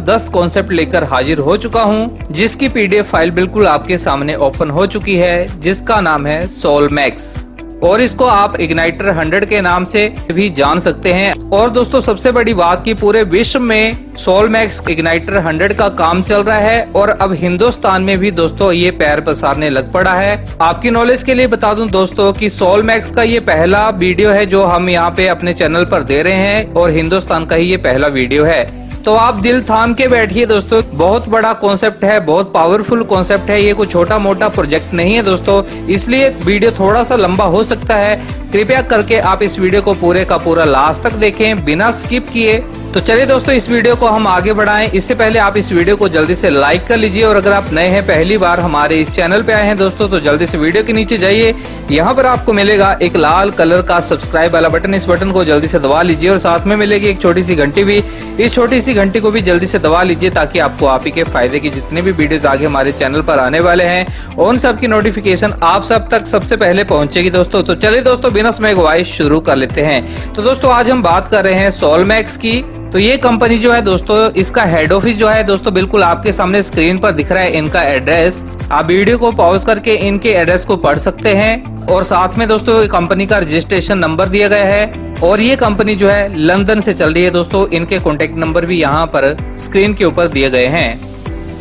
10 concept लेकर हाजिर हो चुका हूं, जिसकी पीडीएफ फाइल बिल्कुल आपके सामने ओपन हो चुकी है, जिसका नाम है सोलमैक्स और इसको आप इग्नाइटर 100 के नाम से भी जान सकते हैं। और दोस्तों सबसे बड़ी बात कि पूरे विश्व में सोलमैक्स इग्नाइटर 100 का काम चल रहा है और अब हिंदुस्तान में भी दोस्तों ये पैर पसारने लग पड़ा है। आपकी नॉलेज के लिए बता दूं दोस्तों कि सोलमैक्स का ये पहला वीडियो है जो हम यहाँ पे अपने चैनल पर दे रहे हैं और हिंदुस्तान का ही ये पहला वीडियो है। तो आप दिल थाम के बैठिए दोस्तों, बहुत बड़ा कॉन्सेप्ट है, बहुत पावरफुल कॉन्सेप्ट है, ये कोई छोटा मोटा प्रोजेक्ट नहीं है दोस्तों, इसलिए वीडियो थोड़ा सा लंबा हो सकता है। कृपया करके आप इस वीडियो को पूरे का पूरा लास्ट तक देखें बिना स्किप किए। तो चलिए दोस्तों इस वीडियो को हम आगे बढ़ाएं। इससे पहले आप इस वीडियो को जल्दी से लाइक कर लीजिए और अगर आप नए हैं, पहली बार हमारे इस चैनल पे आए हैं दोस्तों, तो जल्दी से वीडियो के नीचे जाइए। यहाँ पर आपको मिलेगा एक लाल कलर का सब्सक्राइब वाला बटन, इस बटन को जल्दी से दबा लीजिए और साथ में मिलेगी एक छोटी सी घंटी भी, इस छोटी सी घंटी को भी जल्दी से दबा लीजिए ताकि आपको आप ही के फायदे की जितने भी वीडियोस आगे हमारे चैनल पर आने वाले हैं उन सब की नोटिफिकेशन आप सब तक सबसे पहले पहुंचेगी दोस्तों। तो चलिए दोस्तों बिना समय गवाए शुरू कर लेते हैं। तो दोस्तों आज हम बात कर रहे हैं सोलमैक्स की। तो ये कंपनी जो है दोस्तों, इसका हेड ऑफिस जो है दोस्तों बिल्कुल आपके सामने स्क्रीन पर दिख रहा है इनका एड्रेस। आप वीडियो को पॉज करके इनके एड्रेस को पढ़ सकते हैं और साथ में दोस्तों कंपनी का रजिस्ट्रेशन नंबर दिया गया है और ये कंपनी जो है लंदन से चल रही है दोस्तों। इनके कॉन्टेक्ट नंबर भी यहाँ पर स्क्रीन के ऊपर दिए गए हैं।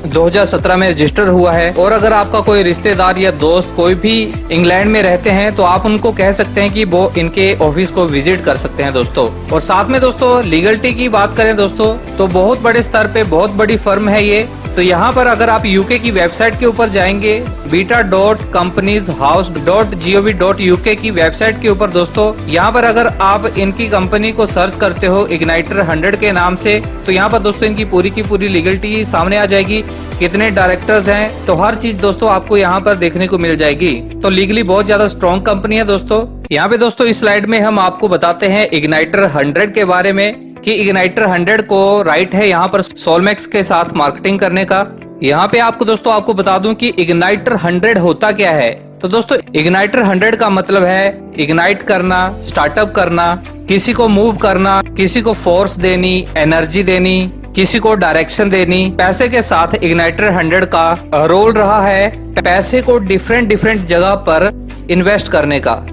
2017 में रजिस्टर हुआ है और अगर आपका कोई रिश्तेदार या दोस्त कोई भी इंग्लैंड में रहते हैं तो आप उनको कह सकते हैं कि वो इनके ऑफिस को विजिट कर सकते हैं दोस्तों। और साथ में दोस्तों लीगलिटी की बात करें दोस्तों तो बहुत बड़े स्तर पे बहुत बड़ी फर्म है ये। तो यहाँ पर अगर आप यूके की वेबसाइट के ऊपर जाएंगे beta.companieshouse.gov.uk की वेबसाइट के ऊपर दोस्तों, यहाँ पर अगर आप इनकी कंपनी को सर्च करते हो इग्नाइटर 100 के नाम से तो यहाँ पर दोस्तों इनकी पूरी की पूरी लीगलिटी सामने आ जाएगी, कितने डायरेक्टर्स हैं, तो हर चीज दोस्तों आपको यहाँ पर देखने को मिल जाएगी। तो लीगली बहुत ज्यादा स्ट्रॉन्ग कंपनी है दोस्तों। यहाँ पे दोस्तों इस स्लाइड में हम आपको बताते हैं इग्नाइटर 100 के बारे में कि इग्नाइटर 100 को राइट है यहाँ पर सोलमैक्स के साथ मार्केटिंग करने का। यहाँ पे आपको बता दूं कि इग्नाइटर 100 होता क्या है। तो दोस्तों इग्नाइटर 100 का मतलब है इग्नाइट करना, स्टार्टअप करना, किसी को मूव करना, किसी को फोर्स देनी, एनर्जी देनी, किसी को डायरेक्शन देनी। पैसे के साथ इग्नाइटर 100 का रोल रहा है पैसे को डिफरेंट जगह पर इन्वेस्ट करने का।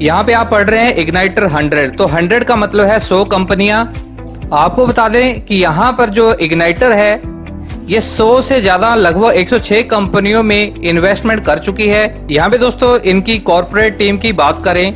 यहाँ पे आप पढ़ रहे हैं इग्नाइटर 100, तो 100 का मतलब है 100 कंपनियां। आपको बता दें कि यहाँ पर जो इग्नाइटर है ये 100 से ज्यादा लगभग 106 कंपनियों में इन्वेस्टमेंट कर चुकी है। यहाँ पे दोस्तों इनकी कॉर्पोरेट टीम की बात करें,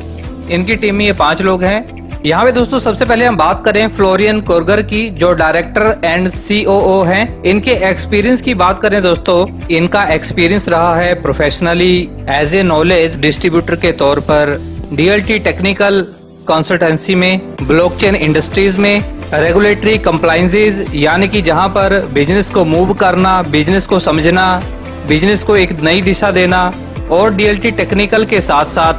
इनकी टीम में ये 5 लोग हैं। यहाँ पे दोस्तों सबसे पहले हम बात करें फ्लोरियन कोर्गर की, जो डायरेक्टर एंड COO हैं। इनके एक्सपीरियंस की बात करें दोस्तों, इनका एक्सपीरियंस रहा है professionally as a knowledge distributor के तौर पर, DLT टेक्निकल कंसल्टेंसी में, ब्लॉकचेन इंडस्ट्रीज में, रेगुलेटरी कंप्लायंसेस यानी कि जहां पर बिजनेस को मूव करना, बिजनेस को समझना, बिजनेस को एक नई दिशा देना, और DLT टेक्निकल के साथ साथ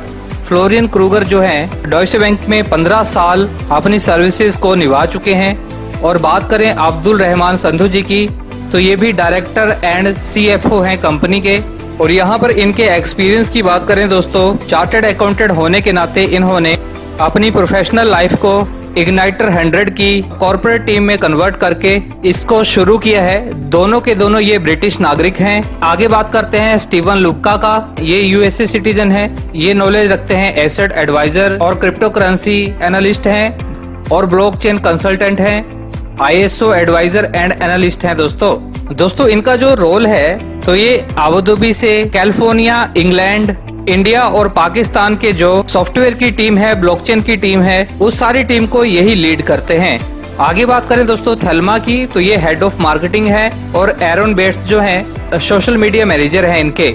फ्लोरियन क्रूगर जो हैं डॉइचे बैंक में 15 साल अपनी सर्विसेज को निभा चुके हैं। और बात करें अब्दुल रहमान संधू जी की, तो ये भी डायरेक्टर एंड CFO हैं कंपनी के। और यहाँ पर इनके एक्सपीरियंस की बात करें दोस्तों, चार्टर्ड अकाउंटेंट होने के नाते इन्होंने अपनी प्रोफेशनल लाइफ को इग्नाइटर 100 की कॉर्पोरेट टीम में कन्वर्ट करके इसको शुरू किया है। दोनों के दोनों ये ब्रिटिश नागरिक हैं। आगे बात करते हैं स्टीवन लुक्का का, ये USA सिटीजन है। ये नॉलेज रखते हैं, एसेट एडवाइजर और क्रिप्टो करेंसी एनालिस्ट हैं और ब्लॉकचेन कंसल्टेंट हैं, ISO एडवाइजर एंड एनालिस्ट हैं दोस्तों इनका जो रोल है तो ये अबुधाबी से कैलिफोर्निया, इंग्लैंड, इंडिया और पाकिस्तान के जो सॉफ्टवेयर की टीम है, ब्लॉकचेन की टीम है, उस सारी टीम को यही लीड करते हैं। आगे बात करें दोस्तों थेल्मा की, तो ये हेड ऑफ मार्केटिंग है और एरन बेट्स जो हैं सोशल मीडिया मैनेजर हैं इनके।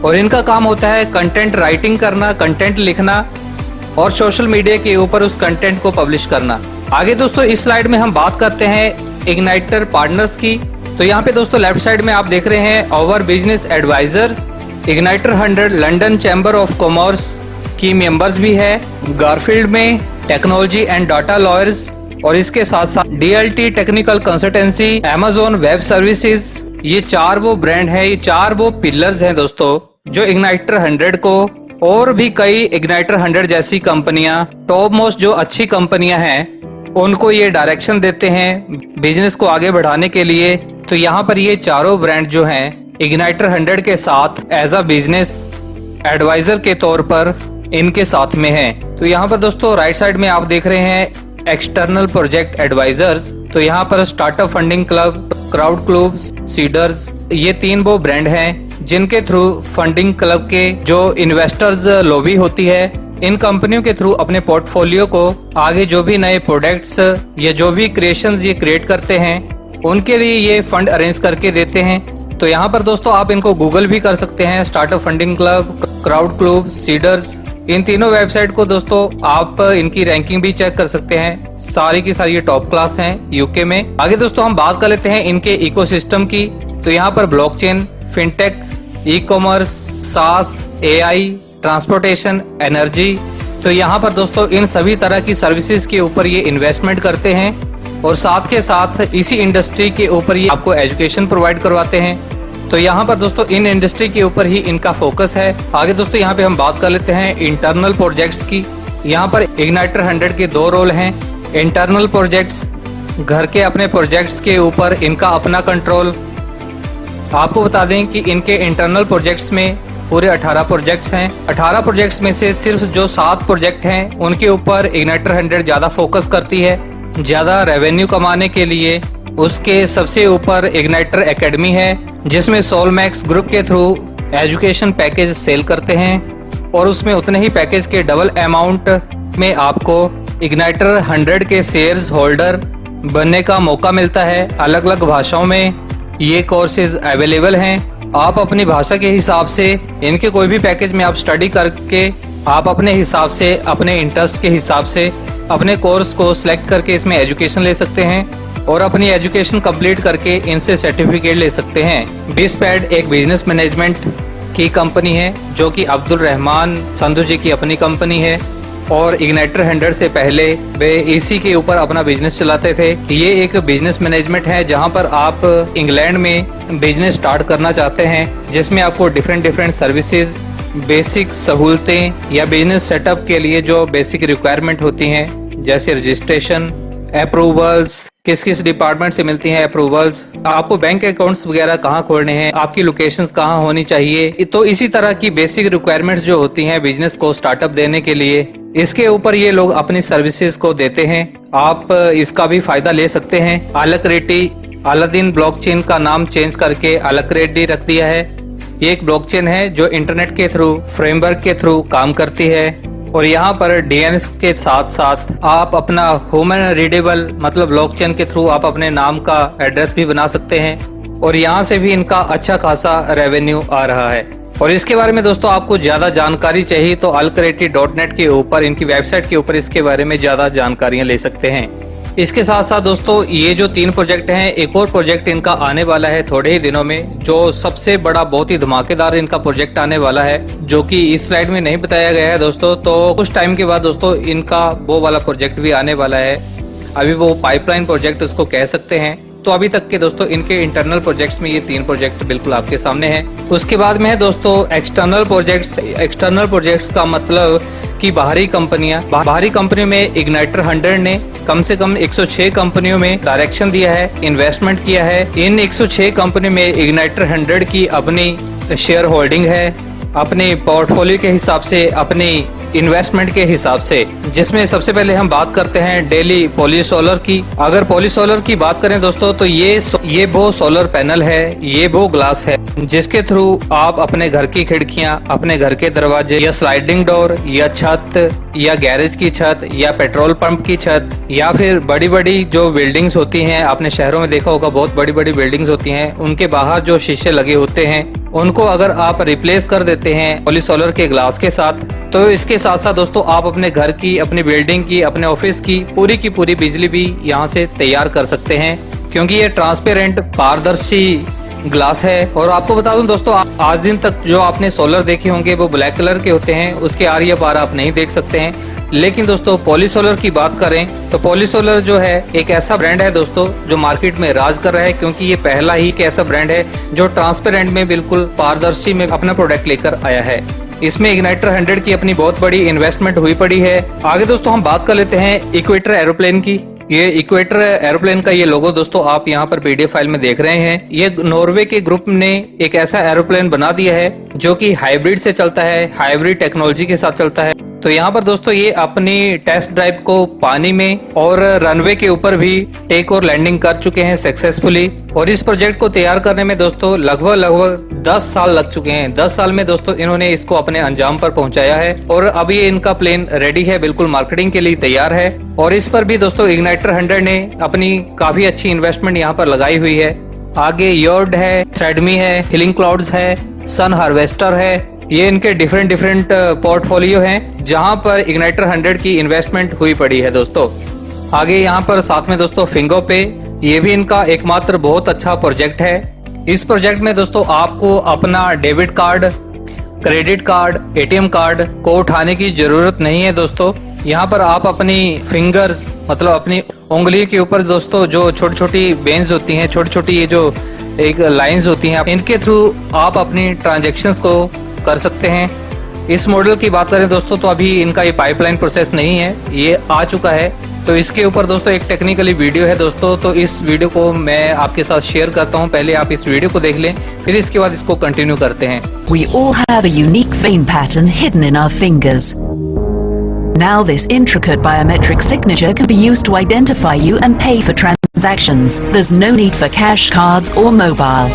और इनका काम होता है कंटेंट राइटिंग करना, कंटेंट लिखना और सोशल मीडिया के ऊपर उस कंटेंट को पब्लिश करना। आगे दोस्तों इस स्लाइड में हम बात करते हैं इग्नाइटर पार्टनर्स की। तो यहाँ पे दोस्तों लेफ्ट साइड में आप देख रहे हैं over business advisors. Igniter 100 London chamber of commerce की मेंबर्स भी है, गारफील्ड में टेक्नोलॉजी एंड डाटा लॉयर्स, और इसके साथ साथ DLT technical consultancy, Amazon web services. ये 4 वो ब्रांड है, ये 4 वो पिलर्स हैं दोस्तों जो इग्नाइटर 100 को और भी कई इग्नाइटर 100 जैसी कंपनियां, टॉप मोस्ट जो अच्छी कंपनियां हैं उनको ये डायरेक्शन देते हैं बिजनेस को आगे बढ़ाने के लिए। तो यहाँ पर ये चारों ब्रांड जो हैं इग्नाइटर 100 के साथ एज अ बिजनेस एडवाइजर के तौर पर इनके साथ में हैं। तो यहाँ पर दोस्तों राइट साइड में आप देख रहे हैं एक्सटर्नल प्रोजेक्ट एडवाइजर्स। तो यहाँ पर startup funding club, crowd club, Seedrs, ये 3 वो ब्रांड हैं जिनके थ्रू फंडिंग क्लब के जो इन्वेस्टर्स लॉबी होती है, इन कंपनियों के थ्रू अपने पोर्टफोलियो को आगे जो भी नए प्रोडक्ट्स या जो भी क्रिएशंस ये क्रिएट करते हैं उनके लिए ये फंड अरेंज करके देते हैं। तो यहाँ पर दोस्तों आप इनको गूगल भी कर सकते हैं, startup funding club, crowd club, seeders, इन तीनों वेबसाइट को दोस्तों आप इनकी रैंकिंग भी चेक कर सकते हैं। सारी की सारी ये टॉप क्लास हैं यूके में। आगे दोस्तों हम बात कर लेते हैं इनके इकोसिस्टम की। तो यहाँ पर ब्लॉकचेन, फिनटेक, ई कॉमर्स, सास, एआई, ट्रांसपोर्टेशन, एनर्जी, तो यहाँ पर दोस्तों इन सभी तरह की सर्विसेज के ऊपर ये इन्वेस्टमेंट करते हैं और साथ के साथ इसी इंडस्ट्री के ऊपर ये आपको एजुकेशन प्रोवाइड करवाते हैं। तो यहाँ पर दोस्तों इन इंडस्ट्री के ऊपर ही इनका फोकस है। आगे दोस्तों यहाँ पे हम बात कर लेते हैं इंटरनल प्रोजेक्ट्स की। यहाँ पर इग्नाइटर 100 के 2 रोल हैं। इंटरनल प्रोजेक्ट्स, घर के अपने प्रोजेक्ट्स के ऊपर इनका अपना कंट्रोल। आपको बता दें कि इनके इंटरनल प्रोजेक्ट्स में पूरे 18 प्रोजेक्ट्स हैं। 18 प्रोजेक्ट्स में से सिर्फ जो 7 प्रोजेक्ट हैं उनके ऊपर इग्नाइटर 100 ज़्यादा फोकस करती है, ज़्यादा रेवेन्यू कमाने के लिए। उसके सबसे ऊपर इग्नाइटर एकेडमी है जिसमें सोलमैक्स ग्रुप के थ्रू एजुकेशन पैकेज सेल करते हैं और उसमें उतने ही पैकेज के डबल अमाउंट में आपको इग्नाइटर 100 के शेयर्स होल्डर बनने का मौका मिलता है। अलग अलग भाषाओं में ये कोर्सेज अवेलेबल हैं। आप अपनी भाषा के हिसाब से इनके कोई भी पैकेज में आप स्टडी करके आप अपने हिसाब से, अपने इंटरेस्ट के हिसाब से अपने कोर्स को सिलेक्ट करके इसमें एजुकेशन ले सकते हैं और अपनी एजुकेशन कंप्लीट करके इनसे सर्टिफिकेट ले सकते हैं। बिस्पैड एक बिजनेस मैनेजमेंट की कंपनी है जो कि अब्दुल रहमान संधू जी की अपनी कंपनी है और इग्नाइटर 100 से पहले वे इसी के ऊपर अपना बिजनेस चलाते थे। ये एक बिजनेस मैनेजमेंट है जहां पर आप इंग्लैंड में बिजनेस स्टार्ट करना चाहते हैं जिसमें आपको डिफरेंट सर्विसेज, बेसिक सहूलतें या बिजनेस सेटअप के लिए जो बेसिक रिक्वायरमेंट होती हैं जैसे रजिस्ट्रेशन, अप्रूवल्स, किस किस डिपार्टमेंट से मिलती हैं अप्रूवल्स, आपको बैंक अकाउंट्स वगैरह कहाँ खोलने हैं, आपकी लोकेशंस कहाँ होनी चाहिए। तो इसी तरह की बेसिक रिक्वायरमेंट्स जो होती हैं बिजनेस को स्टार्टअप देने के लिए, इसके ऊपर ये लोग अपनी सर्विसेज को देते हैं। आप इसका भी फायदा ले सकते हैं। अलकरेटी, अलादीन ब्लॉकचेन का नाम चेंज करके अलकरेटी रख दिया है। ये एक ब्लॉकचेन है जो इंटरनेट के थ्रू, फ्रेमवर्क के थ्रू काम करती है और यहाँ पर डीएनएस के साथ साथ आप अपना ह्यूमन रीडेबल मतलब ब्लॉकचेन के थ्रू आप अपने नाम का एड्रेस भी बना सकते हैं और यहाँ से भी इनका अच्छा खासा रेवेन्यू आ रहा है। और इसके बारे में दोस्तों आपको ज्यादा जानकारी चाहिए तो alkreati.net के ऊपर, इनकी वेबसाइट के ऊपर इसके बारे में ज्यादा जानकारियां ले सकते हैं। इसके साथ साथ दोस्तों ये जो 3 प्रोजेक्ट हैं, एक और प्रोजेक्ट इनका आने वाला है थोड़े ही दिनों में, जो सबसे बड़ा बहुत ही धमाकेदार इनका प्रोजेक्ट आने वाला है जो कि इस स्लाइड में नहीं बताया गया है दोस्तों। तो कुछ टाइम के बाद दोस्तों इनका वो वाला प्रोजेक्ट भी आने वाला है। अभी वो पाइपलाइन प्रोजेक्ट उसको कह सकते हैं। तो अभी तक के दोस्तों इनके इंटरनल प्रोजेक्ट्स में ये 3 प्रोजेक्ट बिल्कुल आपके सामने हैं। उसके बाद में है दोस्तों एक्सटर्नल प्रोजेक्ट्स। एक्सटर्नल प्रोजेक्ट्स का मतलब कि बाहरी कंपनियां, बाहरी कंपनियों में इग्नाइटर 100 ने कम से कम 106 कंपनियों में डायरेक्शन दिया है, इन्वेस्टमेंट किया है। इन 106 कंपनी में इग्नाइटर 100 की अपनी शेयर होल्डिंग है, अपने पोर्टफोलियो के हिसाब से, अपनी इन्वेस्टमेंट के हिसाब से, जिसमें सबसे पहले हम बात करते हैं डेली पॉलीसोलर की। अगर पॉलीसोलर की बात करें दोस्तों तो ये वो सोलर पैनल है, ये वो ग्लास है जिसके थ्रू आप अपने घर की खिड़कियां, अपने घर के दरवाजे या स्लाइडिंग डोर या छत या गैरेज की छत या पेट्रोल पंप की छत या फिर बड़ी बड़ी जो बिल्डिंग्स होती हैं, आपने शहरों में देखा होगा बहुत बड़ी बड़ी बिल्डिंग्स होती हैं, उनके बाहर जो शीशे लगे होते हैं उनको अगर आप रिप्लेस कर देते हैं पॉलीसोलर के ग्लास के साथ, तो इसके साथ साथ दोस्तों आप अपने घर की, अपनी बिल्डिंग की, अपने ऑफिस की पूरी बिजली भी यहाँ से तैयार कर सकते हैं क्योंकि ये ट्रांसपेरेंट पारदर्शी ग्लास है। और आपको बता दूं दोस्तों, आज दिन तक जो आपने सोलर देखे होंगे वो ब्लैक कलर के होते हैं, उसके आर या पार आप नहीं देख सकते हैं। लेकिन दोस्तों पॉलीसोलर की बात करें तो पॉलीसोलर जो है एक ऐसा ब्रांड है दोस्तों जो मार्केट में राज कर रहा है क्योंकि ये पहला ही एक ऐसा ब्रांड है जो ट्रांसपेरेंट में बिल्कुल पारदर्शी में अपना प्रोडक्ट लेकर आया है। इसमें इग्नाइटर 100 की अपनी बहुत बड़ी इन्वेस्टमेंट हुई पड़ी है। आगे दोस्तों हम बात कर लेते हैं इक्वेटर एरोप्लेन की। ये इक्वेटर एरोप्लेन का ये लोगो दोस्तों आप यहाँ पर पीडीएफ फाइल में देख रहे हैं। ये नॉर्वे के ग्रुप ने एक ऐसा एरोप्लेन बना दिया है जो कि हाइब्रिड से चलता है, हाइब्रिड टेक्नोलॉजी के साथ चलता है। तो यहाँ पर दोस्तों ये अपनी टेस्ट ड्राइव को पानी में और रनवे के ऊपर भी टेक और लैंडिंग कर चुके हैं सक्सेसफुली। और इस प्रोजेक्ट को तैयार करने में दोस्तों लगभग 10 साल लग चुके हैं। 10 साल में दोस्तों इन्होंने इसको अपने अंजाम पर पहुंचाया है और अब ये इनका प्लेन रेडी है, बिल्कुल मार्केटिंग के लिए तैयार है। और इस पर भी दोस्तों इग्नाइटर 100 ने अपनी काफी अच्छी इन्वेस्टमेंट यहाँ पर लगाई हुई है। आगे योर्ड है, थ्रेडमी है, हीलिंग क्लाउड्स है, सन हार्वेस्टर है। ये इनके डिफरेंट पोर्टफोलियो हैं जहां पर इग्नाइटर 100 की इन्वेस्टमेंट हुई पड़ी है दोस्तों। आगे यहाँ पर साथ में दोस्तों फिंगो पे, ये भी इनका एकमात्र बहुत अच्छा प्रोजेक्ट है। इस प्रोजेक्ट में दोस्तों आपको अपना debit card, credit card, ATM card को उठाने की जरूरत नहीं है दोस्तों। यहाँ पर आप अपनी फिंगर्स मतलब अपनी उंगली के ऊपर दोस्तों जो छोटी छोटी बेन्स होती हैं, छोटी छोटी ये जो एक लाइंस होती हैं, इनके थ्रू आप अपनी ट्रांजेक्शन्स को कर सकते हैं। इस मॉडल की बात करें दोस्तों तो अभी इनका ये पाइपलाइन प्रोसेस नहीं है, ये आ चुका है। तो इसके ऊपर दोस्तों एक टेक्निकली वीडियो है दोस्तों, तो इस वीडियो को मैं आपके साथ शेयर करता हूं। पहले आप इस वीडियो को देख लें, फिर इसके बाद इसको कंटिन्यू करते हैं। We all have a unique vein pattern hidden in our fingers. Now this intricate biometric signature can be used to identify you and pay for transactions. There's no need for cash, cards or mobile.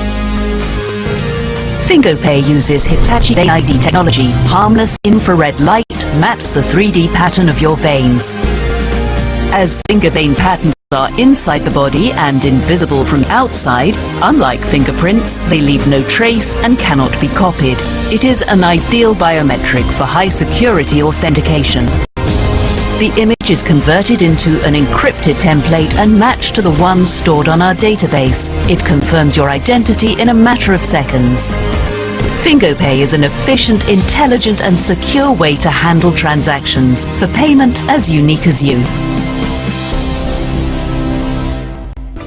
FingoPay uses Hitachi AID technology. Harmless infrared light maps the 3D pattern of your veins. As finger vein patterns are inside the body and invisible from outside, unlike fingerprints, they leave no trace and cannot be copied. It is an ideal biometric for high security authentication. The image is converted into an encrypted template and matched to the one stored on our database. It confirms your identity in a matter of seconds. FingoPay is an efficient, intelligent and secure way to handle transactions for payment as unique as you.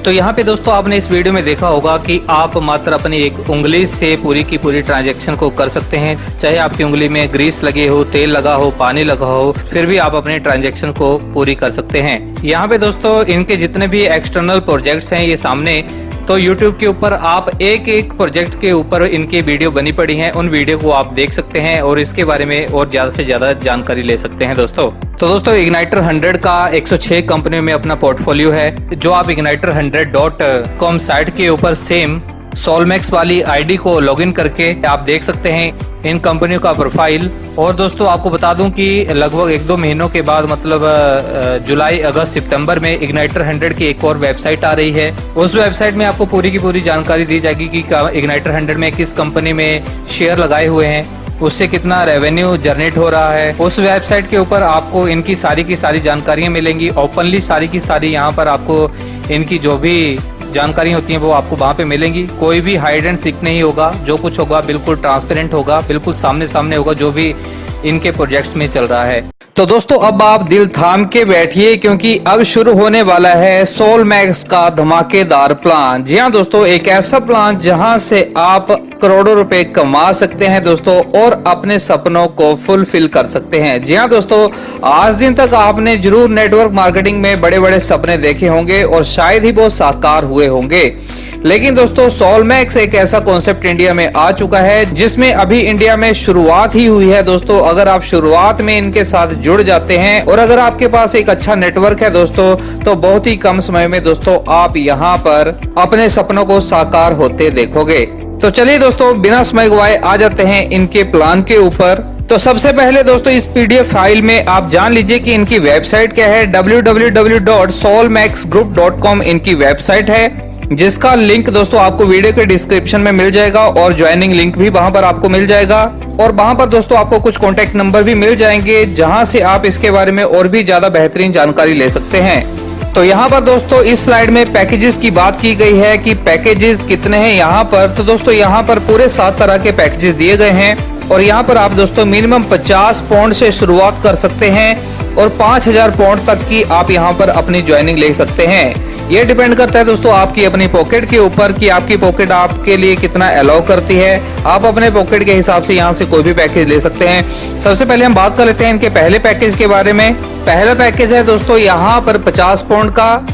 तो यहाँ पे दोस्तों आपने इस video में देखा होगा कि आप मात्र अपनी एक उंगली से पूरी की पूरी ट्रांजैक्शन को कर सकते हैं। चाहे आपकी उंगली में ग्रीस लगे हो, तेल लगा हो, पानी लगा हो, फिर भी आप अपने ट्रांजैक्शन को पूरी कर सकते हैं। यहाँ पे दोस्तों इनके जितने भी एक्सटर्नल प्रोजेक्ट्स हैं ये सामने, तो YouTube के ऊपर आप एक एक प्रोजेक्ट के ऊपर इनकी वीडियो बनी पड़ी हैं, उन वीडियो को आप देख सकते हैं और इसके बारे में और ज्यादा से ज्यादा जानकारी ले सकते हैं दोस्तों। तो दोस्तों इग्नाइटर 100 का 106 कंपनियों में अपना पोर्टफोलियो है, जो आप igniter100.com साइट के ऊपर सेम सोलमैक्स वाली आईडी को लॉगिन करके आप देख सकते हैं इन कंपनियों का प्रोफाइल। और दोस्तों आपको बता दूं कि लगभग 1-2 महीनों के बाद मतलब जुलाई, अगस्त, सितंबर में इग्नाइटर 100 की एक और वेबसाइट आ रही है। उस वेबसाइट में आपको पूरी की पूरी जानकारी दी जाएगी कि इग्नाइटर 100 में किस कंपनी में शेयर लगाए हुए हैं, उससे कितना रेवेन्यू जनरेट हो रहा है। उस वेबसाइट के ऊपर आपको इनकी सारी की सारी जानकारियां मिलेंगी, ओपनली सारी की सारी। यहाँ पर आपको इनकी जो भी जानकारी होती है वो आपको वहाँ पे मिलेंगी। कोई भी हाइड एंड सीक नहीं होगा, जो कुछ होगा बिल्कुल ट्रांसपेरेंट होगा, बिल्कुल सामने सामने होगा जो भी इनके प्रोजेक्ट्स में चल रहा है। तो दोस्तों अब आप दिल थाम के बैठिए क्योंकि अब शुरू होने वाला है सोलमैक्स का धमाकेदार प्लान। जी हाँ दोस्तों, एक ऐसा प्लान जहां से आप करोड़ों रुपए कमा सकते हैं दोस्तों और अपने सपनों को फुलफिल कर सकते हैं। जी हाँ दोस्तों, आज दिन तक आपने जरूर नेटवर्क मार्केटिंग में बड़े बड़े सपने देखे होंगे और शायद ही वो साकार हुए होंगे, लेकिन दोस्तों सोलमैक्स एक ऐसा कॉन्सेप्ट इंडिया में आ चुका है जिसमें अभी इंडिया में शुरुआत ही हुई है दोस्तों। अगर आप शुरुआत में इनके साथ जुड़ जाते हैं और अगर आपके पास एक अच्छा नेटवर्क है दोस्तों, तो बहुत ही कम समय में दोस्तों आप यहाँ पर अपने सपनों को साकार होते देखोगे। तो चलिए दोस्तों बिना समय गवाए आ जाते हैं इनके प्लान के ऊपर। तो सबसे पहले दोस्तों इस पीडीएफ फाइल में आप जान लीजिए कि इनकी वेबसाइट क्या है। www.solmaxgroup.com इनकी वेबसाइट है, जिसका लिंक दोस्तों आपको वीडियो के डिस्क्रिप्शन में मिल जाएगा और ज्वाइनिंग लिंक भी वहां पर आपको मिल जाएगा। और वहां पर दोस्तों आपको कुछ कॉन्टेक्ट नंबर भी मिल जाएंगे जहां से आप इसके बारे में और भी ज्यादा बेहतरीन जानकारी ले सकते हैं। तो यहाँ पर दोस्तों इस स्लाइड में पैकेजेस की बात की गई है कि पैकेजेस कितने हैं यहाँ पर। तो दोस्तों यहाँ पर पूरे 7 तरह के पैकेजेस दिए गए हैं और यहाँ पर आप दोस्तों मिनिमम 50 पाउंड से शुरुआत कर सकते हैं और 5000 पाउंड तक की आप यहाँ पर अपनी ज्वाइनिंग ले सकते हैं। ये डिपेंड करता है दोस्तों आपकी अपनी पॉकेट के ऊपर कि आपकी पॉकेट आपके लिए कितना अलाउ करती है। आप अपने पॉकेट के हिसाब से यहाँ से कोई भी पैकेज ले सकते हैं। सबसे पहले हम बात कर लेते हैं इनके पहले पैकेज के बारे में। पहला पैकेज है दोस्तों यहाँ पर 50 पाउंड का,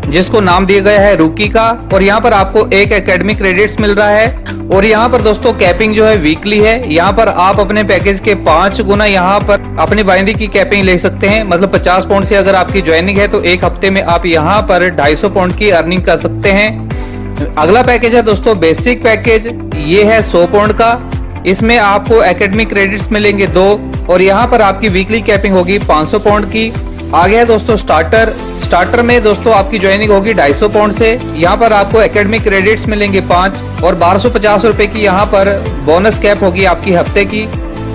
जिसको नाम दिया गया है रूकी का, और यहाँ पर आपको 1 एकेडमिक क्रेडिट्स मिल रहा है। और यहाँ पर दोस्तों कैपिंग जो है वीकली है। यहाँ पर आप अपने पैकेज के 5 गुना यहाँ पर अपनी बाइनरी की कैपिंग ले सकते हैं। मतलब 50 पाउंड से अगर आपकी ज्वाइनिंग है तो एक हफ्ते में आप यहाँ पर 250 पाउंड की अर्निंग कर सकते हैं। अगला पैकेज है दोस्तों बेसिक पैकेज, ये है 100 पाउंड का। इसमें आपको एकेडमिक क्रेडिट्स मिलेंगे 2 और यहाँ पर आपकी वीकली कैपिंग होगी 500 पाउंड की। आगे है दोस्तों स्टार्टर में दोस्तों आपकी ज्वाइनिंग होगी 250 पाउंड से। यहाँ पर आपको एकेडमिक क्रेडिट्स मिलेंगे 5 और 1250 रुपए की यहाँ पर बोनस कैप होगी आपकी हफ्ते की।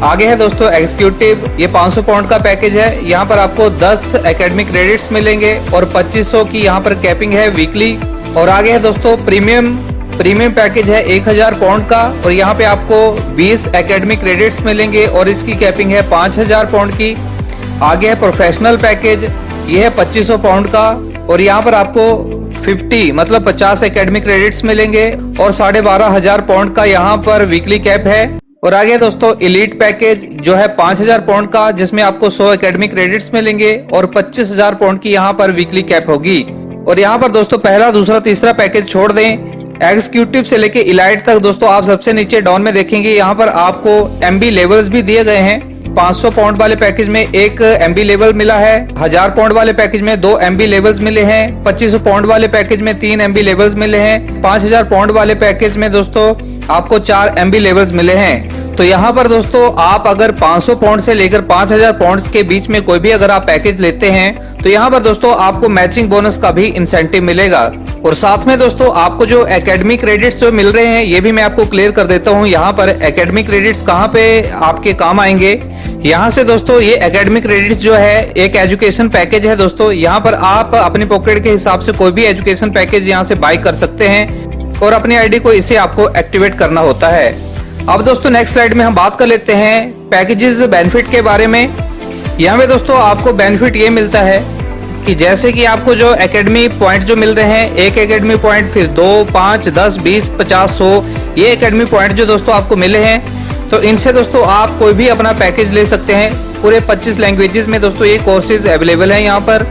आगे है दोस्तों एग्जीक्यूटिव, ये 500 पाउंड का पैकेज है। यहाँ पर आपको 10 एकेडमिक क्रेडिट्स मिलेंगे और 2500 की यहाँ पर कैपिंग है वीकली। और आगे है दोस्तों प्रीमियम पैकेज है 1000 पाउंड का और यहाँ पे आपको 20 एकेडमिक क्रेडिट्स मिलेंगे और इसकी कैपिंग है 5000 पाउंड की। आगे है प्रोफेशनल पैकेज, ये है 2500 पाउंड का और यहाँ पर आपको 50 एकेडमिक क्रेडिट्स मिलेंगे और 12,500 पाउंड का यहाँ पर वीकली कैप है। और आगे दोस्तों एलीट पैकेज जो है 5000 पाउंड का, जिसमें आपको 100 एकेडमिक क्रेडिट्स मिलेंगे और 25,000 पाउंड की यहाँ पर वीकली कैप होगी। और यहाँ पर दोस्तों पहला, दूसरा, तीसरा पैकेज छोड़ दें, एग्जीक्यूटिव से लेके इलाइट तक दोस्तों आप सबसे नीचे डाउन में देखेंगे यहाँ पर आपको MB लेवल्स भी दिए गए हैं। 500 पाउंड वाले पैकेज में 1 MB लेवल मिला है, 1000 पाउंड वाले पैकेज में 2 MB लेवल्स मिले हैं, 2500 पाउंड वाले पैकेज में 3 MB लेवल्स मिले हैं, 5000 पाउंड वाले पैकेज में दोस्तों आपको 4 MB लेवल्स मिले हैं। तो यहाँ पर दोस्तों आप अगर 500 पाउंड से लेकर 5000 पाउंड के बीच में कोई भी अगर आप पैकेज लेते हैं तो यहाँ पर दोस्तों आपको मैचिंग बोनस का भी इंसेंटिव मिलेगा। और साथ में दोस्तों आपको जो एकेडमिक क्रेडिट्स जो मिल रहे हैं ये भी मैं आपको क्लियर कर देता हूँ। यहाँ पर एकेडमिक क्रेडिट्स कहाँ पे आपके काम आएंगे, यहाँ से दोस्तों ये एकेडमिक क्रेडिट्स जो है एक एजुकेशन पैकेज है दोस्तों। यहाँ पर आप अपनी पॉकेट के हिसाब से कोई भी एजुकेशन पैकेज यहाँ से बाय कर सकते हैं और अपनी आईडी को इसे आपको एक्टिवेट करना होता है। अब दोस्तों नेक्स्ट स्लाइड में हम बात कर लेते हैं पैकेजेस बेनिफिट के बारे में। यहाँ पे दोस्तों आपको बेनिफिट ये मिलता है कि जैसे कि आपको जो एकेडमी पॉइंट जो मिल रहे हैं, 1 एकेडमी पॉइंट, फिर 2, 5, 10, 20, 50, 100 ये एकेडमी पॉइंट जो दोस्तों आपको मिले हैं, तो इनसे दोस्तों आप कोई भी अपना पैकेज ले सकते हैं। पूरे 25 लैंग्वेजेस में दोस्तों ये कोर्सेज अवेलेबल हैं यहाँ पर।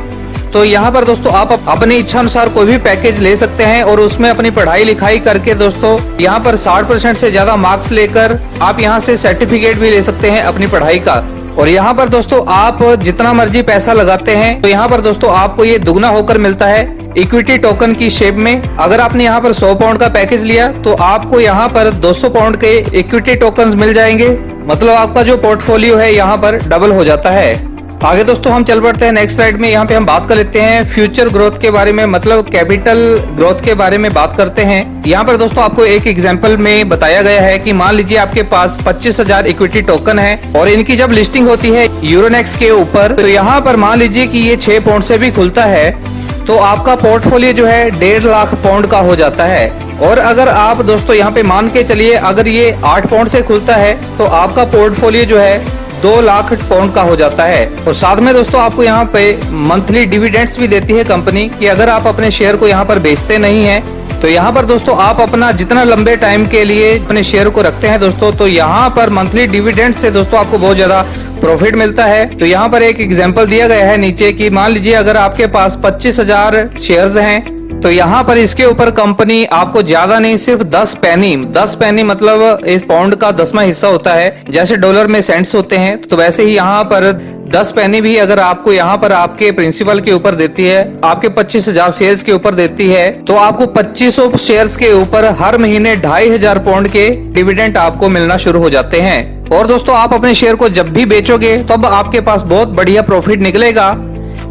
तो यहाँ पर दोस्तों आप अपनी इच्छा अनुसार कोई भी पैकेज ले सकते हैं और उसमें अपनी पढ़ाई लिखाई करके दोस्तों यहाँ पर 60% से ज्यादा मार्क्स लेकर आप यहाँ से सर्टिफिकेट भी ले सकते हैं अपनी पढ़ाई का। और यहाँ पर दोस्तों आप जितना मर्जी पैसा लगाते हैं तो यहाँ पर दोस्तों आपको ये दुगना होकर मिलता है इक्विटी टोकन की शेप में। अगर आपने यहाँ पर 100 पाउंड का पैकेज लिया तो आपको यहाँ पर 200 पाउंड के इक्विटी टोकन्स मिल जाएंगे। मतलब आपका जो पोर्टफोलियो है यहाँ पर डबल हो जाता है। आगे दोस्तों हम चल पड़ते हैं नेक्स्ट स्लाइड में। यहाँ पे हम बात कर लेते हैं फ्यूचर ग्रोथ के बारे में, मतलब कैपिटल ग्रोथ के बारे में बात करते हैं। यहाँ पर दोस्तों आपको एक एग्जांपल में बताया गया है कि मान लीजिए आपके पास 25,000 इक्विटी टोकन है और इनकी जब लिस्टिंग होती है यूरोनेक्स के ऊपर, तो यहाँ पर मान लीजिए कि ये 6 पाउंड से भी खुलता है तो आपका पोर्टफोलियो जो है 1.5 लाख पाउंड का हो जाता है। और अगर आप दोस्तों यहाँ पे मान के चलिए अगर ये 8 पाउंड से खुलता है तो आपका पोर्टफोलियो जो है 2 लाख पाउंड का हो जाता है। और साथ में दोस्तों आपको यहाँ पे मंथली डिविडेंड्स भी देती है कंपनी कि अगर आप अपने शेयर को यहाँ पर बेचते नहीं है तो यहाँ पर दोस्तों आप अपना जितना लंबे टाइम के लिए अपने शेयर को रखते हैं दोस्तों, तो यहाँ पर मंथली डिविडेंड से दोस्तों आपको बहुत ज्यादा प्रॉफिट मिलता है। तो यहाँ पर एक एग्जांपल दिया गया है नीचे कि मान लीजिए अगर आपके पास 25,000 शेयर्स हैं तो यहाँ पर इसके ऊपर कंपनी आपको ज्यादा नहीं सिर्फ 10 पैनी मतलब इस पाउंड का 10वां हिस्सा होता है। जैसे डॉलर में सेंट्स होते हैं तो वैसे ही यहाँ पर 10 पैनी भी अगर आपको यहाँ पर आपके प्रिंसिपल के ऊपर देती है, आपके 25,000 शेयर्स के ऊपर देती है, तो आपको 2500 शेयर्स के ऊपर हर महीने 2,500 पाउंड के डिविडेंड आपको मिलना शुरू हो जाते हैं। और दोस्तों आप अपने शेयर को जब भी बेचोगे तब आपके पास बहुत बढ़िया प्रॉफिट निकलेगा,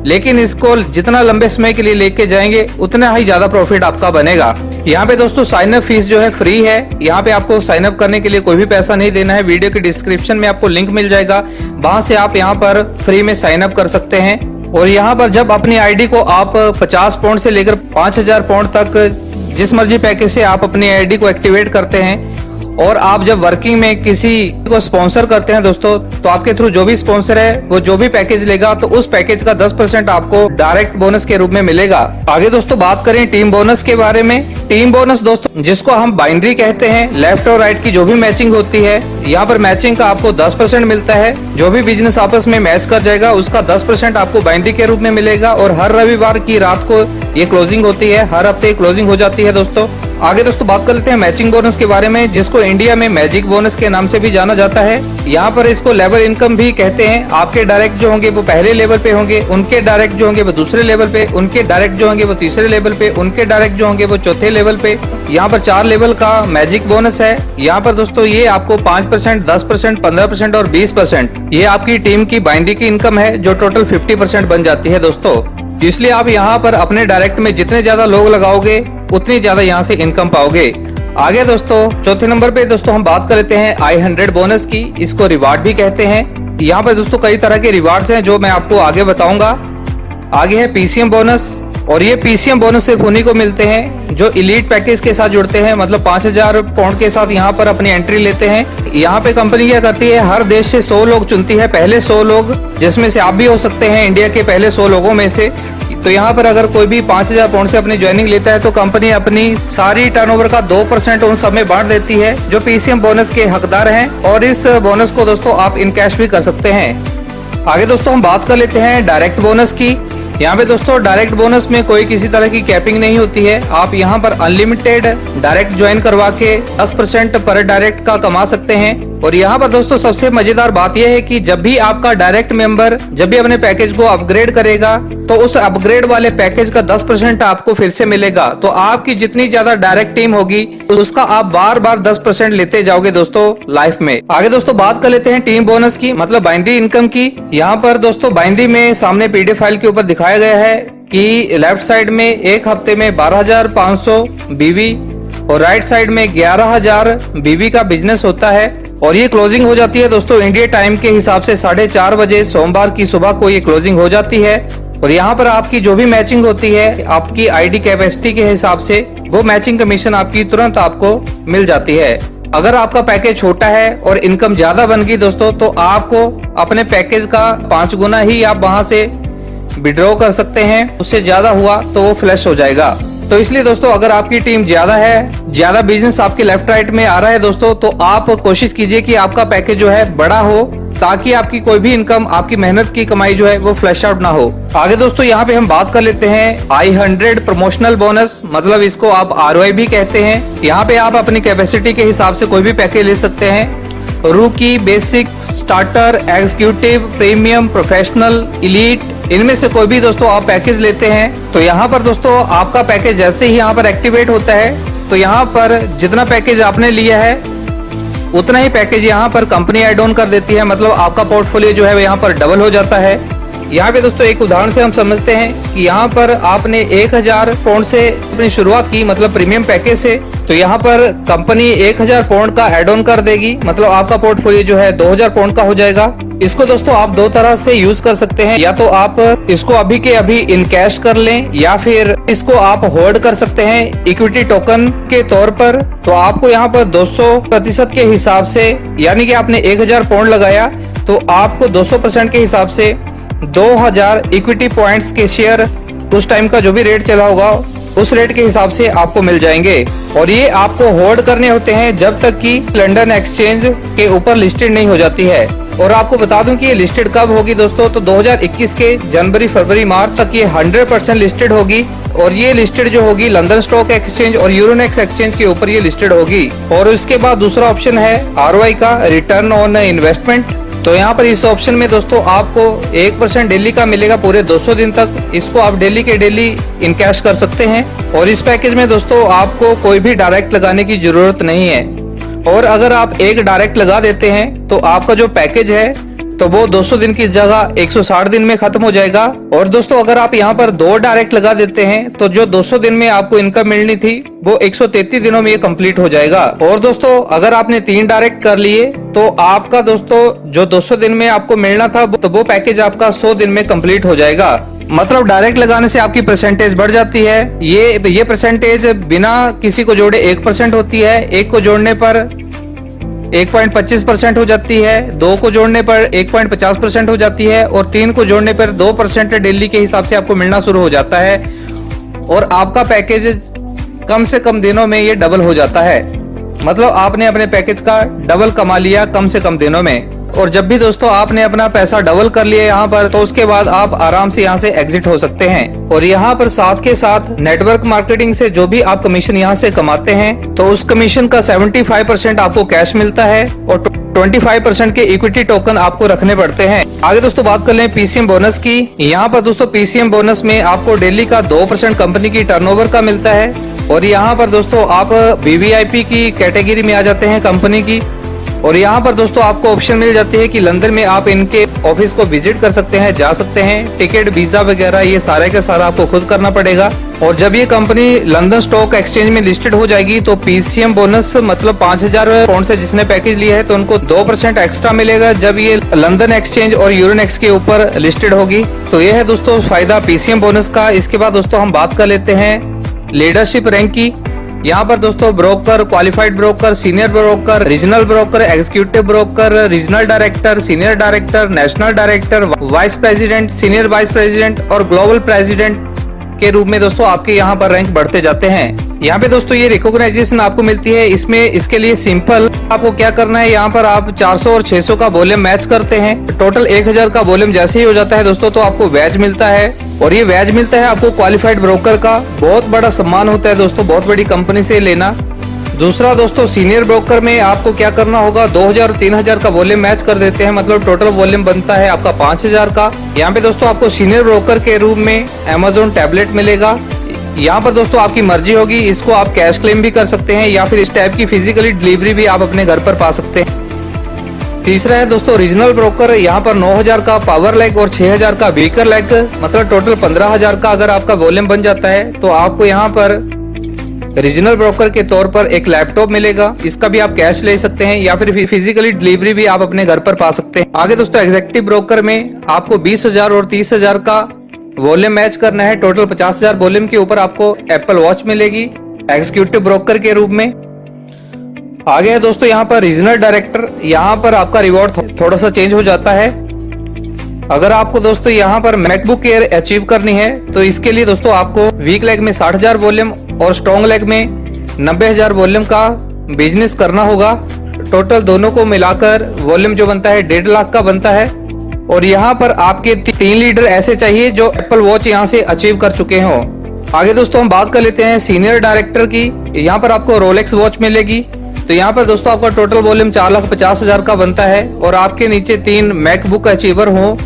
लेकिन इसको जितना लंबे समय के लिए लेके जाएंगे उतना ही ज्यादा प्रॉफिट आपका बनेगा। यहाँ पे दोस्तों साइन अप फीस जो है फ्री है। यहाँ पे आपको साइन अप करने के लिए कोई भी पैसा नहीं देना है। वीडियो के डिस्क्रिप्शन में आपको लिंक मिल जाएगा, वहां से आप यहाँ पर फ्री में साइन अप कर सकते हैं। और यहाँ पर जब अपनी आईडी को आप 50 पाउंड से लेकर 5,000 पाउंड तक जिस मर्जी पैकेज से आप अपनी आईडी को एक्टिवेट करते हैं और आप जब वर्किंग में किसी को स्पॉन्सर करते हैं दोस्तों, तो आपके थ्रू जो भी स्पॉन्सर है वो जो भी पैकेज लेगा तो उस पैकेज का 10% आपको डायरेक्ट बोनस के रूप में मिलेगा। आगे दोस्तों बात करें टीम बोनस के बारे में। टीम बोनस दोस्तों जिसको हम बाइनरी कहते हैं, लेफ्ट और राइट की जो भी मैचिंग होती है, यहाँ पर मैचिंग का आपको 10% मिलता है। जो भी बिजनेस आपस में मैच कर जाएगा उसका 10% आपको बाइनरी के रूप में मिलेगा। और हर रविवार की रात को ये क्लोजिंग होती है, हर हफ्ते क्लोजिंग हो जाती है दोस्तों। आगे दोस्तों बात कर लेते हैं मैचिंग बोनस के बारे में, जिसको इंडिया में मैजिक बोनस के नाम से भी जाना जाता है। यहाँ पर इसको लेवल इनकम भी कहते हैं। आपके डायरेक्ट जो होंगे वो पहले लेवल पे होंगे, उनके डायरेक्ट जो होंगे वो दूसरे लेवल पे, उनके डायरेक्ट जो होंगे वो तीसरे लेवल पे, उनके डायरेक्ट जो होंगे वो चौथे लेवल पे। यहाँ पर 4 लेवल का मैजिक बोनस है। यहाँ पर दोस्तों ये आपको 5%, 10%, 15% और 20% ये आपकी टीम की बाइनरी की इनकम है, जो टोटल 50% बन जाती है दोस्तों। इसलिए आप यहाँ पर अपने डायरेक्ट में जितने ज्यादा लोग लगाओगे उतनी ज्यादा यहाँ से इनकम पाओगे। आगे दोस्तों चौथे नंबर पे दोस्तों हम बात कर लेते हैं i100 बोनस की। इसको रिवार्ड भी कहते हैं। यहाँ पर दोस्तों कई तरह के रिवार्ड्स हैं जो मैं आपको आगे बताऊंगा। आगे है पीसीएम बोनस, और ये पीसीएम बोनस सिर्फ उन्हीं को मिलते हैं जो इलीट पैकेज के साथ जुड़ते हैं, मतलब 5000 पाउंड के साथ यहाँ पर अपनी एंट्री लेते हैं। यहाँ पे कंपनी क्या करती है, हर देश से 100 लोग चुनती है, पहले 100 लोग, जिसमें से आप भी हो सकते हैं इंडिया के पहले 100 लोगों में से। तो यहाँ पर अगर कोई भी 5000 पाउंड से अपनी ज्वाइनिंग लेता है तो कंपनी अपनी सारी टर्नओवर का 2% उन सब में बांट देती है जो पीसीएम बोनस के हकदार हैं। और इस बोनस को दोस्तों आप इन कैश भी कर सकते हैं। आगे दोस्तों हम बात कर लेते हैं डायरेक्ट बोनस की। यहाँ पे दोस्तों डायरेक्ट बोनस में कोई किसी तरह की कैपिंग नहीं होती है। आप यहाँ पर अनलिमिटेड डायरेक्ट ज्वाइन करवा के 10% पर डायरेक्ट का कमा सकते हैं। और यहाँ पर दोस्तों सबसे मजेदार बात यह है कि जब भी आपका डायरेक्ट मेंबर जब भी अपने पैकेज को अपग्रेड करेगा तो उस अपग्रेड वाले पैकेज का 10% आपको फिर से मिलेगा। तो आपकी जितनी ज्यादा डायरेक्ट टीम होगी उसका आप बार बार 10% लेते जाओगे दोस्तों लाइफ में। आगे दोस्तों बात कर लेते हैं टीम बोनस की, मतलब बाइनरी इनकम की। यहाँ पर दोस्तों बाइनरी में सामने पीडीएफ फाइल के ऊपर दिखाया गया है कि लेफ्ट साइड में एक हफ्ते में 12,500 बीवी और राइट साइड में 11,000 बीवी का बिजनेस होता है। और ये क्लोजिंग हो जाती है दोस्तों इंडिया टाइम के हिसाब से 4:30 बजे सोमवार की सुबह को ये क्लोजिंग हो जाती है। और यहाँ पर आपकी जो भी मैचिंग होती है आपकी आईडी कैपेसिटी के हिसाब से वो मैचिंग कमीशन आपकी तुरंत आपको मिल जाती है। अगर आपका पैकेज छोटा है और इनकम ज्यादा बन गई दोस्तों तो आपको अपने पैकेज का 5 गुना ही आप वहां से विड्रॉ कर सकते हैं। उससे ज्यादा हुआ तो वो फ्लैश हो जाएगा। तो इसलिए दोस्तों अगर आपकी टीम ज्यादा है, ज्यादा बिजनेस आपके लेफ्ट राइट में आ रहा है दोस्तों, तो आप कोशिश कीजिए कि आपका पैकेज जो है बड़ा हो, ताकि आपकी कोई भी इनकम, आपकी मेहनत की कमाई जो है वो फ्लैश आउट ना हो। आगे दोस्तों यहाँ पे हम बात कर लेते हैं i100 प्रमोशनल बोनस, मतलब इसको आप ROI भी कहते हैं। यहाँ पे आप अपनी कैपेसिटी के हिसाब से कोई भी पैकेज ले सकते हैं। रूकी, basic, starter, executive, premium, professional, elite, इनमें से कोई भी दोस्तों आप पैकेज लेते हैं तो यहाँ पर दोस्तों आपका पैकेज जैसे ही यहाँ पर एक्टिवेट होता है तो यहाँ पर जितना पैकेज आपने लिया है उतना ही पैकेज यहाँ पर कंपनी ऐड ऑन कर देती है। मतलब आपका पोर्टफोलियो जो है यहाँ पर डबल हो जाता है। यहाँ पे दोस्तों एक उदाहरण से हम समझते हैं कि यहाँ पर आपने 1000 पाउंड से अपनी शुरुआत की, मतलब प्रीमियम पैकेज से, तो यहाँ पर कंपनी 1000 पाउंड का एड ऑन कर देगी, मतलब आपका पोर्टफोलियो जो है 2000 पाउंड का हो जाएगा। इसको दोस्तों आप 2 तरह से यूज कर सकते हैं, या तो आप इसको अभी के अभी इन कैश कर लें या फिर इसको आप होल्ड कर सकते हैं इक्विटी टोकन के तौर पर। तो आपको यहाँ पर 200% के हिसाब से, यानी कि आपने 1000 पाउंड लगाया तो आपको 200% के हिसाब से 2000 इक्विटी पॉइंट्स के शेयर उस टाइम का जो भी रेट चला होगा उस रेट के हिसाब से आपको मिल जाएंगे। और ये आपको होल्ड करने होते हैं जब तक कि लंदन एक्सचेंज के ऊपर लिस्टेड नहीं हो जाती है। और आपको बता दूं कि ये लिस्टेड कब होगी दोस्तों, तो 2021 के जनवरी, फरवरी, मार्च तक ये 100% लिस्टेड होगी। और ये लिस्टेड जो होगी लंदन स्टॉक एक्सचेंज और यूरोनेक्स एक्सचेंज के ऊपर ये लिस्टेड होगी। और उसके बाद दूसरा ऑप्शन है ROI का, रिटर्न ऑन इन्वेस्टमेंट। तो यहाँ पर इस ऑप्शन में दोस्तों आपको 1% डेली का मिलेगा पूरे 200 दिन तक। इसको आप डेली के डेली इन कैश कर सकते हैं। और इस पैकेज में दोस्तों आपको कोई भी डायरेक्ट लगाने की जरूरत नहीं है। और अगर आप एक डायरेक्ट लगा देते हैं तो आपका जो पैकेज है तो वो 200 दिन की जगह 160 दिन में खत्म हो जाएगा। और दोस्तों अगर आप यहाँ पर 2 डायरेक्ट लगा देते हैं तो जो 200 दिन में आपको इनकम मिलनी थी वो 133 दिनों में ये कंप्लीट हो जाएगा। और दोस्तों अगर आपने 3 डायरेक्ट कर लिए तो आपका दोस्तों जो 200 दिन में आपको मिलना था तो वो पैकेज आपका 100 दिन में कंप्लीट हो जाएगा। मतलब डायरेक्ट लगाने से आपकी परसेंटेज बढ़ जाती है। ये परसेंटेज बिना किसी को जोड़े 1% होती है। 1 को जोड़ने पर 1.25% हो जाती है, 2 को जोड़ने पर 1.50% हो जाती है और 3 को जोड़ने पर 2% डेली के हिसाब से आपको मिलना शुरू हो जाता है और आपका पैकेज कम से कम दिनों में ये डबल हो जाता है। मतलब आपने अपने पैकेज का डबल कमा लिया कम से कम दिनों में। और जब भी दोस्तों आपने अपना पैसा डबल कर लिया यहाँ पर, तो उसके बाद आप आराम से यहाँ से एग्जिट हो सकते हैं। और यहाँ पर साथ के साथ नेटवर्क मार्केटिंग से जो भी आप कमीशन यहाँ से कमाते हैं, तो उस कमीशन का 75% आपको कैश मिलता है और 25% के इक्विटी टोकन आपको रखने पड़ते हैं। आगे दोस्तों बात कर लें पीसीएम बोनस की। यहाँ पर दोस्तों पीसीएम बोनस में आपको डेली का 2% कंपनी की टर्नओवर का मिलता है और यहाँ पर दोस्तों आप वीवीआईपी की कैटेगरी में आ जाते हैं कंपनी की। और यहाँ पर दोस्तों आपको ऑप्शन मिल जाती है कि लंदन में आप इनके ऑफिस को विजिट कर सकते हैं, जा सकते हैं। टिकट, वीजा वगैरह ये सारे का सारा आपको खुद करना पड़ेगा। और जब ये कंपनी लंदन स्टॉक एक्सचेंज में लिस्टेड हो जाएगी तो पीसीएम बोनस मतलब 5000 पाउंड से जिसने पैकेज लिया है तो उनको 2% एक्स्ट्रा मिलेगा जब ये लंदन एक्सचेंज और यूरोनेक्स के ऊपर लिस्टेड होगी। तो ये है दोस्तों फायदा पीसीएम बोनस का। इसके बाद दोस्तों हम बात कर लेते हैं लीडरशिप रैंक की। यहाँ पर दोस्तों broker, qualified broker, senior broker, regional broker, executive broker, regional director, senior director, national director, vice president, senior vice president और ग्लोबल प्रेसिडेंट के रूप में दोस्तों आपके यहाँ पर रैंक बढ़ते जाते हैं। यहाँ पे दोस्तों ये रिकॉग्नाइजेशन आपको मिलती है। इसके लिए सिंपल आपको क्या करना है, यहाँ पर आप 400 और 600 का वॉल्यूम मैच करते हैं। टोटल 1000 का वॉल्यूम जैसे ही हो जाता है दोस्तों तो आपको बैज मिलता है और ये बैज मिलता है आपको क्वालिफाइड ब्रोकर का। बहुत बड़ा सम्मान होता है दोस्तों बहुत बड़ी कंपनी से लेना। दूसरा दोस्तों सीनियर ब्रोकर में आपको क्या करना होगा, 2000 और 3000 का वॉल्यूम मैच कर देते हैं, मतलब टोटल वॉल्यूम बनता है आपका 5000 का। यहाँ पे दोस्तों आपको सीनियर ब्रोकर के रूप में अमेज़न टैबलेट मिलेगा। यहाँ पर दोस्तों आपकी मर्जी होगी, इसको आप कैश क्लेम भी कर सकते हैं या फिर इस टाइप की फिजिकली डिलीवरी भी आप अपने घर पर पा सकते हैं। तीसरा है दोस्तों रीजनल ब्रोकर। यहाँ पर 9000 का पावर लेग और 6000 का व्हीकल लेग, मतलब टोटल 15000 का अगर आपका वॉल्यूम बन जाता है तो आपको यहाँ पर रीजनल ब्रोकर के तौर पर एक लैपटॉप मिलेगा। इसका भी आप कैश ले सकते हैं या फिर फिजिकली डिलीवरी भी आप अपने घर पर पा सकते हैं। आगे दोस्तों एग्जीक्यूटिव ब्रोकर में आपको 20000 और 30000 का वॉल्यूम मैच करना है। टोटल 50000 वॉल्यूम के ऊपर आपको एप्पल वॉच मिलेगी एग्जीक्यूटिव ब्रोकर के रूप में। आगे है दोस्तों यहाँ पर रीजनल डायरेक्टर। यहाँ पर आपका रिवॉर्ड थोड़ा सा चेंज हो जाता है। अगर आपको दोस्तों यहाँ पर मैकबुक एयर अचीव करनी है तो इसके लिए दोस्तों आपको वीक लेग में 60000 वॉल्यूम और स्ट्रॉन्ग लेग में 90000 वॉल्यूम का बिजनेस करना होगा। टोटल दोनों को मिलाकर वॉल्यूम जो बनता है 1.5 लाख का बनता है। और यहाँ पर आपके 3 लीडर ऐसे चाहिए जो एप्पल वॉच यहाँ से अचीव कर चुके हों। आगे दोस्तों हम बात कर लेते हैं सीनियर डायरेक्टर की। यहाँ पर आपको रोलेक्स वॉच मिलेगी। तो यहाँ पर दोस्तों आपका टोटल वॉल्यूम 4,50,000 का बनता है और आपके नीचे 3 मैकबुक अचीवर हो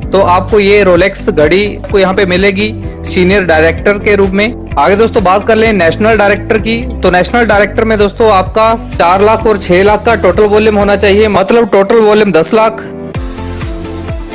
तो आपको ये रोलेक्स घड़ी आपको यहाँ पे मिलेगी सीनियर डायरेक्टर के रूप में। आगे दोस्तों बात कर लें नेशनल डायरेक्टर की। तो नेशनल डायरेक्टर में दोस्तों आपका 4 लाख और 6 लाख का टोटल वॉल्यूम होना चाहिए, मतलब टोटल वॉल्यूम 10 लाख।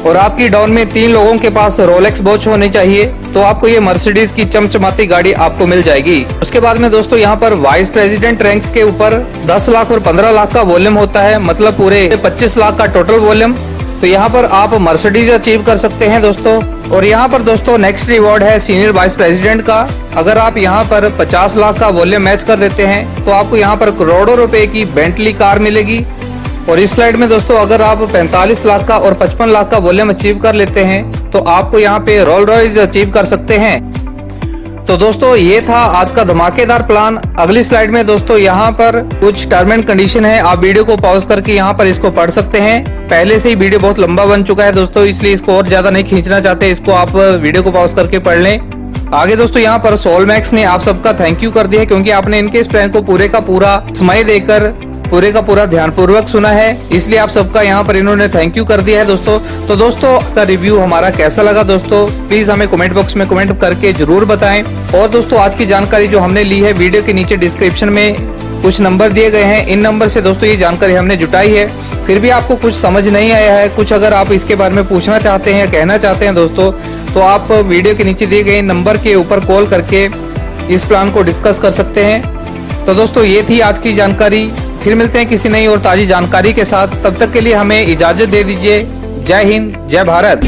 और आपकी डाउन में 3 लोगों के पास रोलेक्स वॉच होनी चाहिए तो आपको ये मर्सिडीज की चमचमाती गाड़ी आपको मिल जाएगी। उसके बाद में दोस्तों यहाँ पर वाइस प्रेसिडेंट रैंक के ऊपर 10 लाख और 15 लाख का वॉल्यूम होता है, मतलब पूरे 25 लाख का टोटल वॉल्यूम। तो यहाँ पर आप मर्सिडीज अचीव कर सकते हैं दोस्तों। और यहाँ पर दोस्तों नेक्स्ट रिवॉर्ड है सीनियर वाइस प्रेसिडेंट का। अगर आप यहाँ पर 50 लाख का वॉल्यूम मैच कर देते हैं तो आपको यहाँ पर करोड़ों रुपए की बेंटली कार मिलेगी। और इस स्लाइड में दोस्तों अगर आप 45 लाख का और 55 लाख का वॉल्यूम अचीव कर लेते हैं तो आपको यहाँ पे रोल्स रॉयस अचीव कर सकते हैं। तो दोस्तों ये था आज का धमाकेदार प्लान। अगली स्लाइड में दोस्तों यहाँ पर कुछ टर्म एंड कंडीशन है, आप वीडियो को पॉज करके यहाँ पर इसको पढ़ सकते हैं। पहले से ही वीडियो बहुत लंबा बन चुका है दोस्तों, इसलिए इसको और ज्यादा नहीं खींचना चाहते, इसको आप वीडियो को पॉज करके पढ़ लें। आगे दोस्तों यहाँ पर सोलमैक्स ने आप सबका थैंक यू कर दिया है क्योंकि आपने इनके इस प्लान को पूरे का पूरा समय देकर पूरे का पूरा ध्यानपूर्वक सुना है, इसलिए आप सबका यहाँ पर इन्होंने थैंक यू कर दिया है दोस्तों। तो दोस्तों इसका रिव्यू हमारा कैसा लगा दोस्तों प्लीज हमें कमेंट बॉक्स में कमेंट करके जरूर बताएं। और दोस्तों आज की जानकारी जो हमने ली है वीडियो के नीचे डिस्क्रिप्शन में कुछ नंबर दिए गए हैं, इन नंबर से दोस्तों ये जानकारी हमने जुटाई है। फिर भी आपको कुछ समझ नहीं आया है, कुछ अगर आप इसके बारे में पूछना चाहते हैं या कहना चाहते हैं दोस्तों तो आप वीडियो के नीचे दिए गए नंबर के ऊपर कॉल करके इस प्लान को डिस्कस कर सकते हैं। तो दोस्तों ये थी आज की जानकारी, फिर मिलते हैं किसी नई और ताजी जानकारी के साथ। तब तक के लिए हमें इजाजत दे दीजिए। जय हिंद, जय भारत।